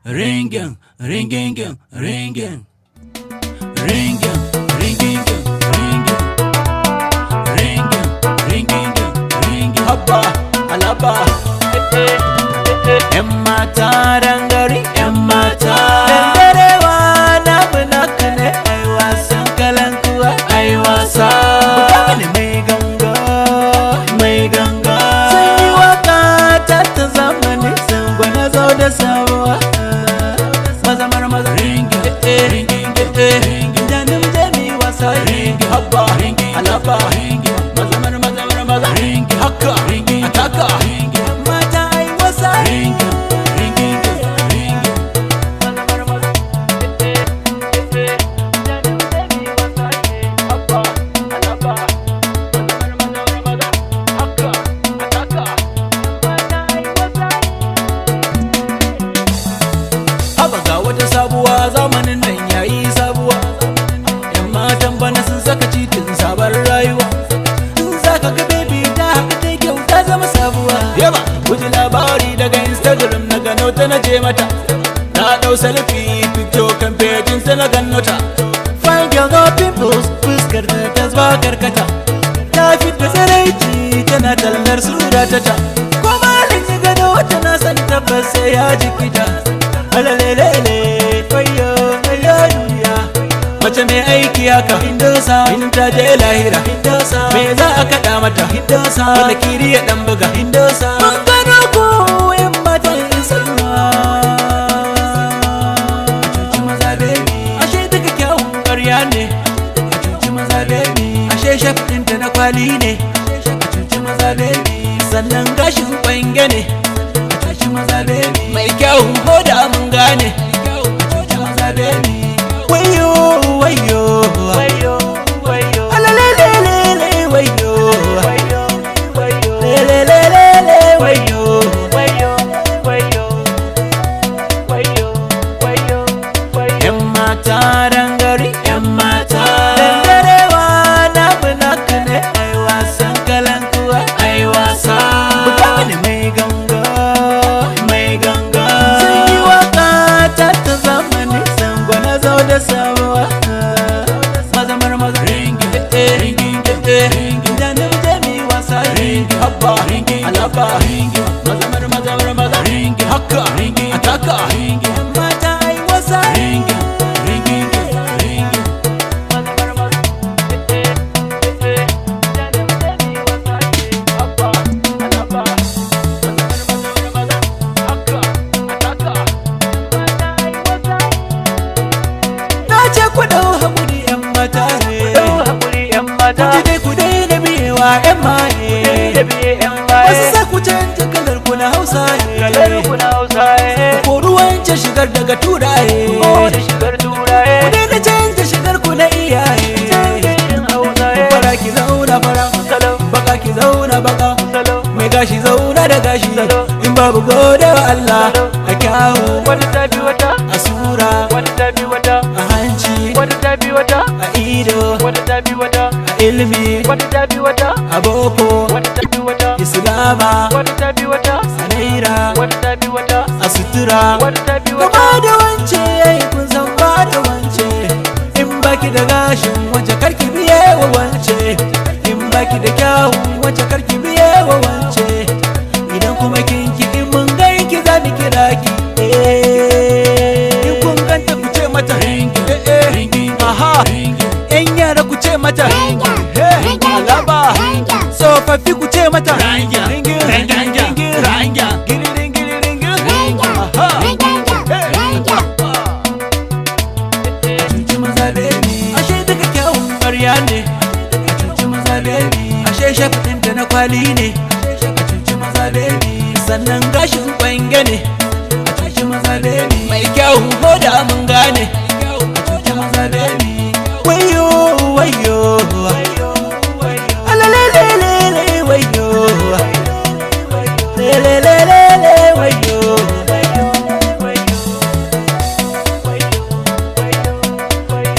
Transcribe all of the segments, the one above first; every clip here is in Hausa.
ringing, ringing, ringing, ringing, ringing, ringing, ringing, ringing, ringing. Habba, alaba, ‘yan mata dangare, ‘yan mata dangarewa na bunaka ne, ai wasan kalankuwa, ai wasa. Bukani mai ganga, mai ganga. Sun yi waka ta zamani, sun gwana zo da sabuwa. Maza mara maza ringin, ringin, ringin. Janin jami wasa ringin, habba, ringin, alaba, ringin. Maza mara maza ringin, haka, ringin, ataka, ringin. ‘Yan mata ai wasa ringin. Wata sabuwa zamanin nan yayi sabuwa, ‘yan matan bana sun saka cikin sabon rayuwa. Tun zaka ga baby ta haka ta kyau ta zama sabuwa. Yaba kuji labari daga Instagram na gano ta na je mata, na dau selfie picture kan pejin ta na gano ta. Fine girl no pimples, fuskar ta zuba karkata, ta fit da tsaraici tana tallar sura ta. Ko malin ya gano tana san tabbas sai ya jikita. Alalelele, wayo, hallelujah. Mace mai aiki haka Hindosa, in ta je lahira Hindosa, me za a kaɗa mata Hindosa, wanda kiri ya ɗan buga Hindosa. Mun gano ko ‘yan matan salwa, a cuci maza baby, ashe duka kyawun ƙarya ne. A cuci maza baby, ashe shaf ɗinta na kwali ne. A cuci maza baby, sannan gashin ƙwange ne. Maza baby mai kyau hoda mun gane, cuci maza baby. Wayo wayo wayo wayo, alalelele wayo wayo wayo, lelelele wayo wayo wayo wayo wayo wayo. ‘Yan mata dangare, ‘yan mata dangarewa na bunaka ne, ai wasan kalankuwa, ai wasa. Bukani mai ganga, da sabuwa. Maza mara maza ringin, ringin, ringin. Janin jami wasa ringin, habba, ringin, alaba, ringin. Maza mara ringin, haka, ringin, ataka, ringin. ‘Yan mata ai wasa ringin, ringin, ringin. Maza mara maza janin jami wasa ringin, habba, alaba. Maza mara haka, ataka. Ce ku dau haƙuri ‘yan mata ne, ku ji dai ku daina biyewa ‘yan maye. Wasu sa ku canja kalar ku na Hausa ne, ku kori wancan shigar daga turaye. Ku daina canja shigar ku na iyaye. Fara ki zauna fara, baka ki zauna baka, mai gashi zauna da gashi. In babu gode wa Allah a kyawu, wata ta bi wata a sura, wata ta bi wata a hanci, wata ta bi wata a ido, wata ta bi wata a ilimi, wata ta bi wata a boko, wata ta bi wata islama, wata ta bi wata a naira, wata ta bi wata a sutura, wata ta bi wata. Kama da wance kun san ba da wance, in baki da gashin wance karki biye wa wance, in baki da kyawun wance karki biye wa wance. Idan kuma kinki in mun ganki za ni kira ki, in kun ganta ku ce mata ringin, ringin, aha, ‘yan yara ku ce mata ringin, alaba, tsofaffi ku ce mata ringin, ringin, ringin, ringin, ringin, aha. A cuci maza baby, ashe duka kyawun ƙarya ne. A cuci maza baby, ashe shaf ɗinta na kwali ne. A cuci maza baby, sannan gashin ƙwange ne. A cuci maza baby mai kyawun hoda mun gane. A cuci maza baby, wayo wayo alalelele wayo, lelelele wayo.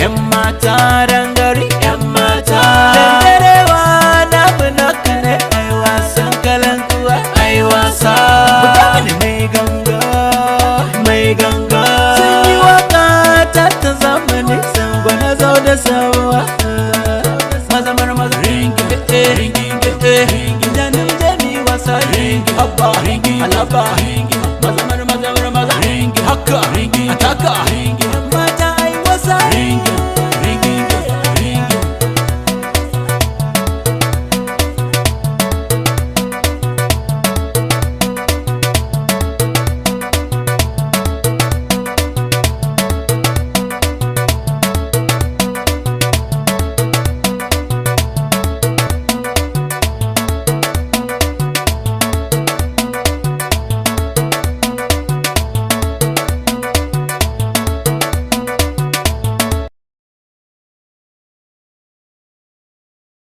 ‘Yan mata dangare, ‘yan mata dangarewa na bunaka ne, ai wasan kalankuwa, ai wasa. Bukani mai ganga, mai ganga. alaba maza maza maza maza haka ataka